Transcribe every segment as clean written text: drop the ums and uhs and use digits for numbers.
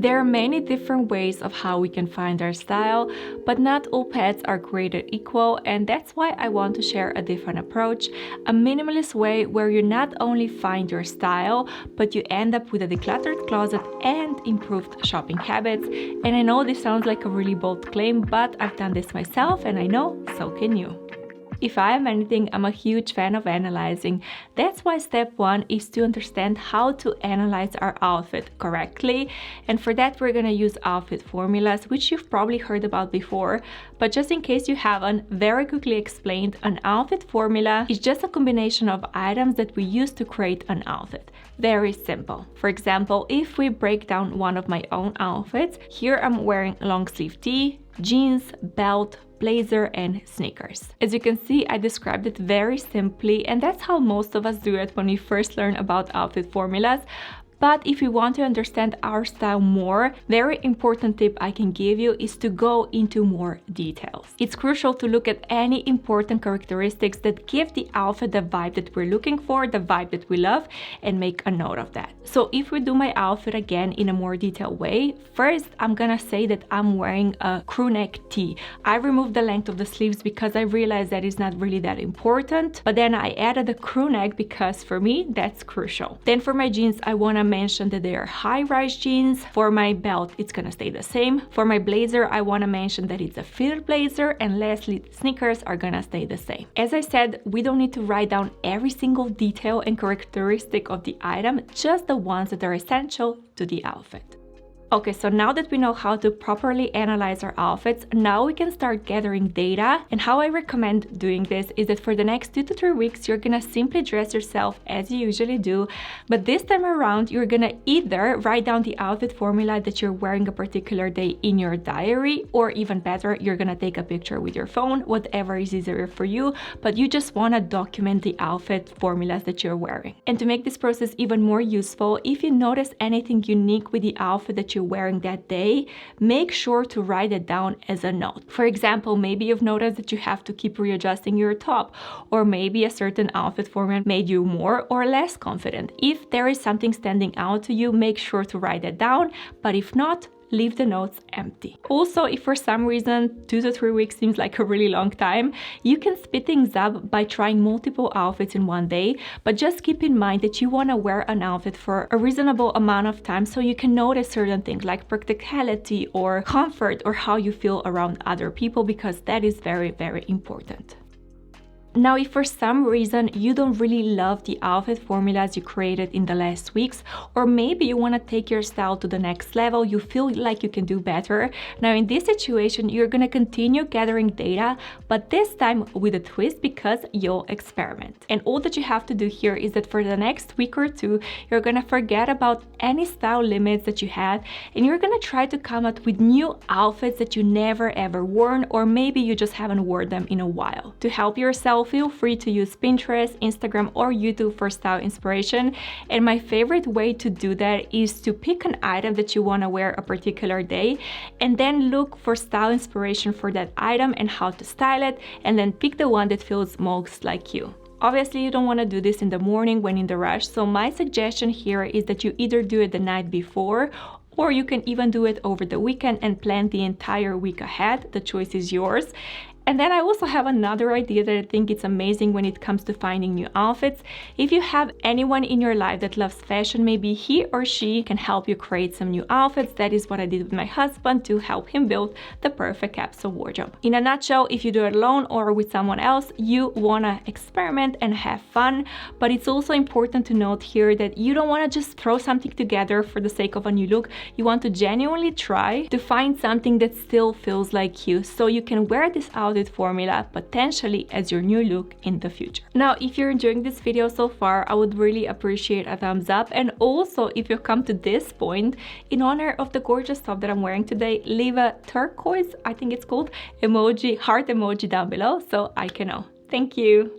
There are many different ways of how we can find our style, but not all pets are created equal, and that's why I want to share a different approach, a minimalist way where you not only find your style, but you end up with a decluttered closet and improved shopping habits. And I know this sounds like a really bold claim, but I've done this myself and I know so can you. If I am anything, I'm a huge fan of analyzing. That's why step one is to understand how to analyze our outfit correctly. And for that, we're gonna use outfit formulas, which you've probably heard about before. But just in case you haven't, very quickly explained, an outfit formula is just a combination of items that we use to create an outfit. Very simple. For example, if we break down one of my own outfits, here I'm wearing a long sleeve tee, jeans, belt, blazer and sneakers. As you can see, I described it very simply, and that's how most of us do it when we first learn about outfit formulas. But if you want to understand our style more, very important tip I can give you is to go into more details. It's crucial to look at any important characteristics that give the outfit the vibe that we're looking for, the vibe that we love, and make a note of that. So if we do my outfit again in a more detailed way, first I'm gonna say that I'm wearing a crew neck tee. I removed the length of the sleeves because I realized that is not really that important, but then I added a crew neck because for me that's crucial. Then for my jeans, I wanna mention that they are high-rise jeans. For my belt, it's gonna stay the same. For my blazer, I wanna mention that it's a fitted blazer, and lastly, sneakers are gonna stay the same. As I said, we don't need to write down every single detail and characteristic of the item, just the ones that are essential to the outfit. Okay, so now that we know how to properly analyze our outfits, now we can start gathering data. And how I recommend doing this is that for the next 2 to 3 weeks, you're gonna simply dress yourself as you usually do. But this time around, you're gonna either write down the outfit formula that you're wearing a particular day in your diary, or even better, you're gonna take a picture with your phone, whatever is easier for you, but you just wanna document the outfit formulas that you're wearing. And to make this process even more useful, if you notice anything unique with the outfit that you're wearing that day, make sure to write it down as a note. For example, maybe you've noticed that you have to keep readjusting your top, or maybe a certain outfit format made you more or less confident. If there is something standing out to you, make sure to write it down, but if not, leave the notes empty. Also, if for some reason 2 to 3 weeks seems like a really long time, you can speed things up by trying multiple outfits in one day, but just keep in mind that you want to wear an outfit for a reasonable amount of time so you can notice certain things like practicality or comfort or how you feel around other people, because that is very, very important. Now, if for some reason you don't really love the outfit formulas you created in the last weeks, or maybe you want to take your style to the next level, you feel like you can do better. Now, in this situation, you're going to continue gathering data, but this time with a twist, because you'll experiment. And all that you have to do here is that for the next week or two, you're going to forget about any style limits that you had, and you're going to try to come up with new outfits that you never ever worn, or maybe you just haven't worn them in a while. To help yourself, feel free to use Pinterest, Instagram, or YouTube for style inspiration. And my favorite way to do that is to pick an item that you want to wear a particular day, and then look for style inspiration for that item and how to style it, and then pick the one that feels most like you. Obviously, you don't want to do this in the morning when in the rush, so my suggestion here is that you either do it the night before, or you can even do it over the weekend and plan the entire week ahead. The choice is yours. And then I also have another idea that I think it's amazing when it comes to finding new outfits. If you have anyone in your life that loves fashion, maybe he or she can help you create some new outfits. That is what I did with my husband to help him build the perfect capsule wardrobe. In a nutshell, if you do it alone or with someone else, you wanna experiment and have fun. But it's also important to note here that you don't wanna just throw something together for the sake of a new look. You want to genuinely try to find something that still feels like you, so you can wear this outfit formula potentially as your new look in the future. Now, if you're enjoying this video so far, I would really appreciate a thumbs up, and also if you've come to this point, in honor of the gorgeous top that I'm wearing today, leave a turquoise, I think it's called, emoji, heart emoji down below so I can know. Thank you.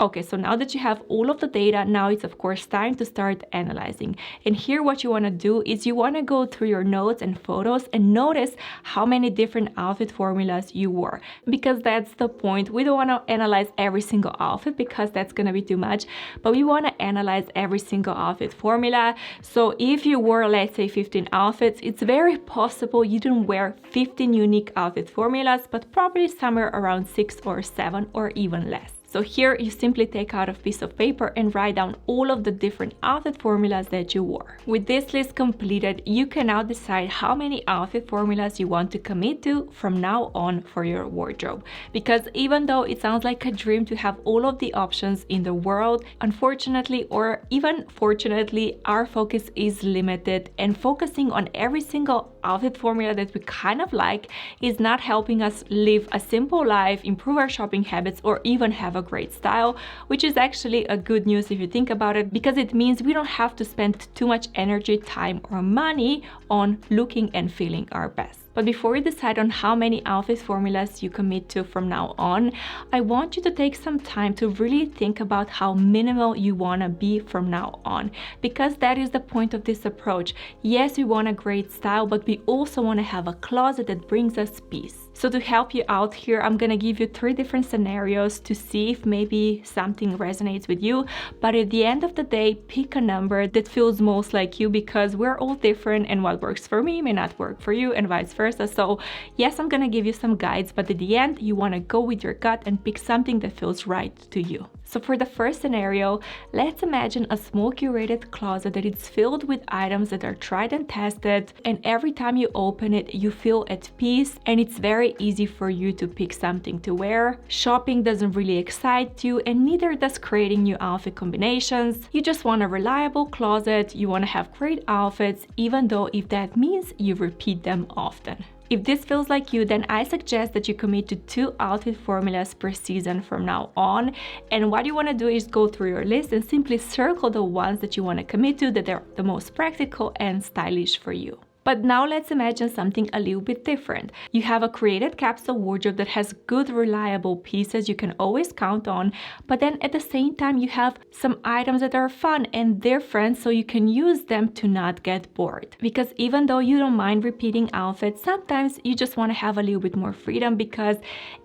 Okay, so now that you have all of the data, now it's of course time to start analyzing. And here what you want to do is you want to go through your notes and photos and notice how many different outfit formulas you wore. Because that's the point. We don't want to analyze every single outfit because that's going to be too much, but we want to analyze every single outfit formula. So if you wore, let's say, 15 outfits, it's very possible you didn't wear 15 unique outfit formulas, but probably somewhere around 6 or 7 or even less. So here you simply take out a piece of paper and write down all of the different outfit formulas that you wore. With this list completed, you can now decide how many outfit formulas you want to commit to from now on for your wardrobe. Because even though it sounds like a dream to have all of the options in the world, unfortunately or even fortunately, our focus is limited, and focusing on every single outfit formula that we kind of like is not helping us live a simple life, improve our shopping habits, or even have a great style, which is actually a good news if you think about it, because it means we don't have to spend too much energy, time, or money on looking and feeling our best. But before you decide on how many outfit formulas you commit to from now on, I want you to take some time to really think about how minimal you want to be from now on, because that is the point of this approach. Yes, we want a great style, but we also want to have a closet that brings us peace. So to help you out here, I'm gonna give you 3 different scenarios to see if maybe something resonates with you. But at the end of the day, pick a number that feels most like you, because we're all different and what works for me may not work for you and vice versa. So yes, I'm gonna give you some guides, but at the end, you wanna go with your gut and pick something that feels right to you. So for the first scenario, let's imagine a small curated closet that is filled with items that are tried and tested, and every time you open it, you feel at peace and it's very easy for you to pick something to wear. Shopping doesn't really excite you, and neither does creating new outfit combinations. You just want a reliable closet, you want to have great outfits, even though if that means you repeat them often. If this feels like you, then I suggest that you commit to 2 outfit formulas per season from now on. And what you want to do is go through your list and simply circle the ones that you want to commit to, that are the most practical and stylish for you. But now let's imagine something a little bit different. You have a created capsule wardrobe that has good, reliable pieces you can always count on, but then at the same time you have some items that are fun and different, so you can use them to not get bored. Because even though you don't mind repeating outfits, sometimes you just want to have a little bit more freedom, because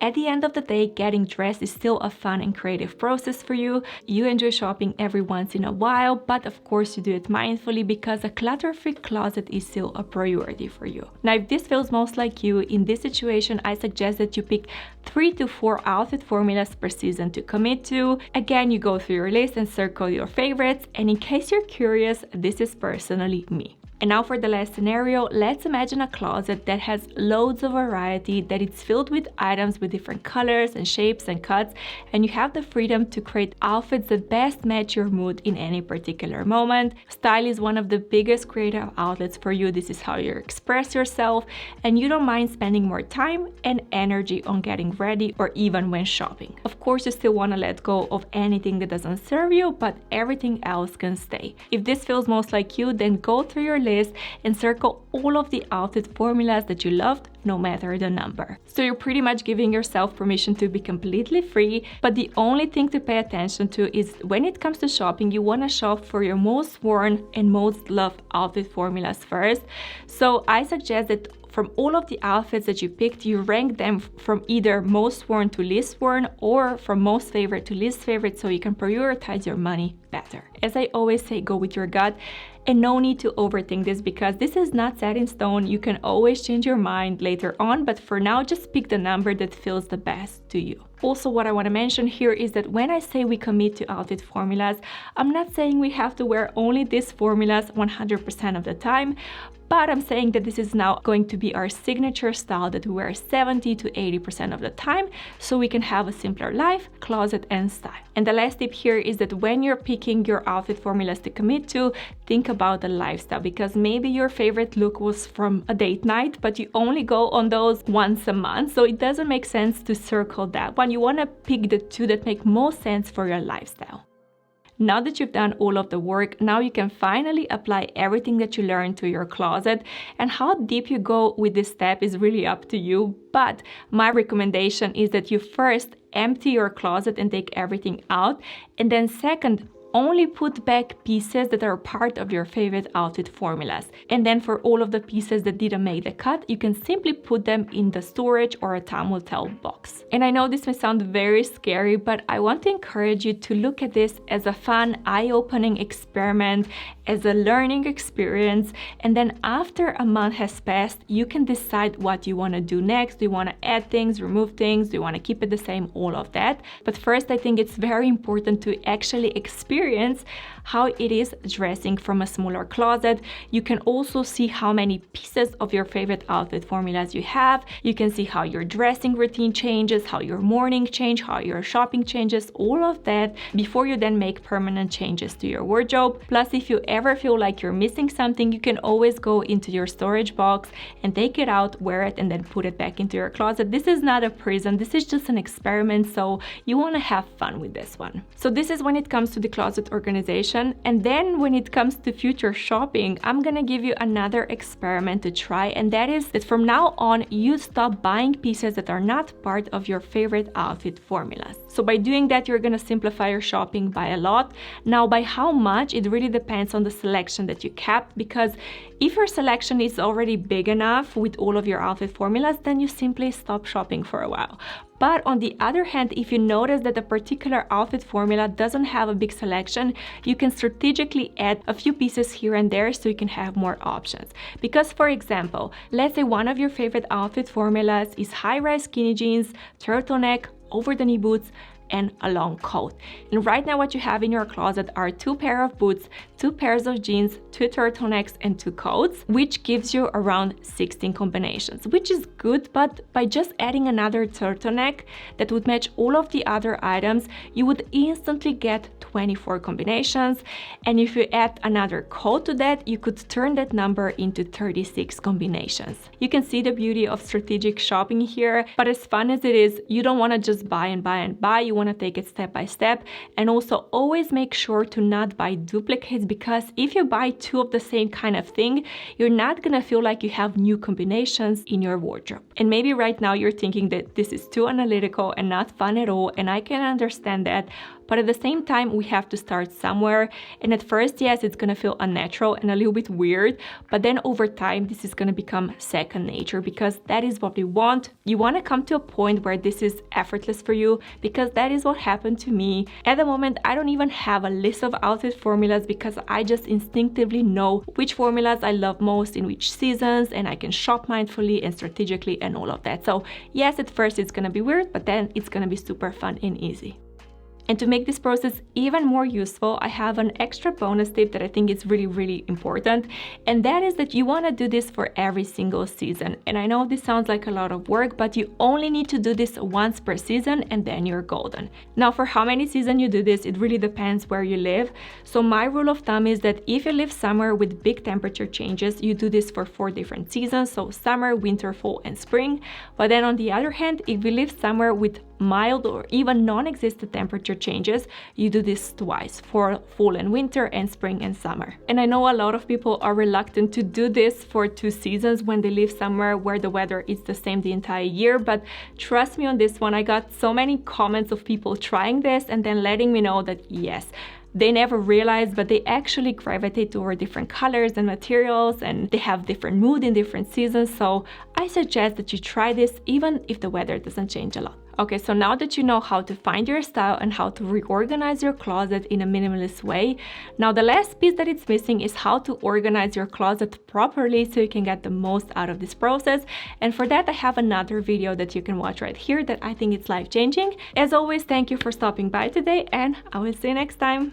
at the end of the day, getting dressed is still a fun and creative process for you. You enjoy shopping every once in a while, but of course you do it mindfully, because a clutter-free closet is still a priority for you. Now, if this feels most like you, in this situation, I suggest that you pick 3 to 4 outfit formulas per season to commit to. Again, you go through your list and circle your favorites. And in case you're curious, this is personally me. And now for the last scenario, let's imagine a closet that has loads of variety, that it's filled with items with different colors and shapes and cuts, and you have the freedom to create outfits that best match your mood in any particular moment. Style is one of the biggest creative outlets for you. This is how you express yourself, and you don't mind spending more time and energy on getting ready or even when shopping. Of course, you still want to let go of anything that doesn't serve you, but everything else can stay. If this feels most like you, then go through your list and circle all of the outfit formulas that you loved, no matter the number. So you're pretty much giving yourself permission to be completely free, but the only thing to pay attention to is when it comes to shopping, you want to shop for your most worn and most loved outfit formulas first. So I suggest that from all of the outfits that you picked, you rank them from either most worn to least worn, or from most favorite to least favorite, so you can prioritize your money better. As I always say, go with your gut, and no need to overthink this, because this is not set in stone. You can always change your mind later on, but for now, just pick the number that feels the best to you. Also, what I want to mention here is that when I say we commit to outfit formulas, I'm not saying we have to wear only these formulas 100% of the time, but I'm saying that this is now going to be our signature style that we wear 70 to 80% of the time, so we can have a simpler life, closet, and style. And the last tip here is that when you're picking your outfit formulas to commit to, think about the lifestyle, because maybe your favorite look was from a date night, but you only go on those once a month, so it doesn't make sense to circle that one. You want to pick the 2 that make most sense for your lifestyle. Now that you've done all of the work, now you can finally apply everything that you learned to your closet. And how deep you go with this step is really up to you. But my recommendation is that you first empty your closet and take everything out. And then second, only put back pieces that are part of your favorite outfit formulas. And then for all of the pieces that didn't make the cut, you can simply put them in the storage or a time will tell box. And I know this may sound very scary, but I want to encourage you to look at this as a fun, eye-opening experiment, as a learning experience. And then after a month has passed, you can decide what you want to do next. Do you want to add things, remove things? Do you want to keep it the same? All of that. But first, I think it's very important to actually experience how it is dressing from a smaller closet. You can also see how many pieces of your favorite outfit formulas you have. You can see how your dressing routine changes, how your morning change, how your shopping changes, all of that before you then make permanent changes to your wardrobe. Plus, if you ever feel like you're missing something, you can always go into your storage box and take it out, wear it, and then put it back into your closet. This is not a prison. This is just an experiment, so you want to have fun with this one. So this is when it comes to the closet organization. And then when it comes to future shopping, I'm gonna give you another experiment to try, and that is that from now on you stop buying pieces that are not part of your favorite outfit formulas. So by doing that, you're gonna simplify your shopping by a lot. Now, by how much, it really depends on the selection that you kept, because if your selection is already big enough with all of your outfit formulas, then you simply stop shopping for a while. But on the other hand, if you notice that a particular outfit formula doesn't have a big selection, you can strategically add a few pieces here and there so you can have more options. Because for example, let's say one of your favorite outfit formulas is high-rise skinny jeans, turtleneck, over-the-knee boots, and a long coat. And right now what you have in your closet are 2 pairs of boots, 2 pairs of jeans, 2 turtlenecks, and 2 coats, which gives you around 16 combinations, which is good. But by just adding another turtleneck that would match all of the other items, you would instantly get 24 combinations. And if you add another coat to that, you could turn that number into 36 combinations. You can see the beauty of strategic shopping here, but as fun as it is, you don't want to just buy and buy and buy. You want to take it step by step, and also always make sure to not buy duplicates, because if you buy 2 of the same kind of thing, you're not gonna feel like you have new combinations in your wardrobe. And maybe right now you're thinking that this is too analytical and not fun at all, and I can understand that. But at the same time, we have to start somewhere. And at first, yes, it's gonna feel unnatural and a little bit weird, but then over time, this is gonna become second nature, because that is what we want. You wanna come to a point where this is effortless for you, because that is what happened to me. At the moment, I don't even have a list of outfit formulas, because I just instinctively know which formulas I love most in which seasons, and I can shop mindfully and strategically and all of that. So yes, at first it's gonna be weird, but then it's gonna be super fun and easy. And to make this process even more useful, I have an extra bonus tip that I think is really, really important. And that is that you want to do this for every single season. And I know this sounds like a lot of work, but you only need to do this once per season and then you're golden. Now, for how many seasons you do this, it really depends where you live. So my rule of thumb is that if you live somewhere with big temperature changes, you do this for 4 different seasons. So summer, winter, fall, and spring. But then on the other hand, if you live somewhere with mild or even non-existent temperature changes, you do this twice, for fall and winter and spring and summer. And I know a lot of people are reluctant to do this for 2 seasons when they live somewhere where the weather is the same the entire year, but trust me on this one, I got so many comments of people trying this and then letting me know that yes, they never realized, but they actually gravitate toward different colors and materials, and they have different mood in different seasons. So I suggest that you try this even if the weather doesn't change a lot. Okay, so now that you know how to find your style and how to reorganize your closet in a minimalist way, now the last piece that it's missing is how to organize your closet properly so you can get the most out of this process. And for that, I have another video that you can watch right here that I think it's life-changing. As always, thank you for stopping by today, and I will see you next time.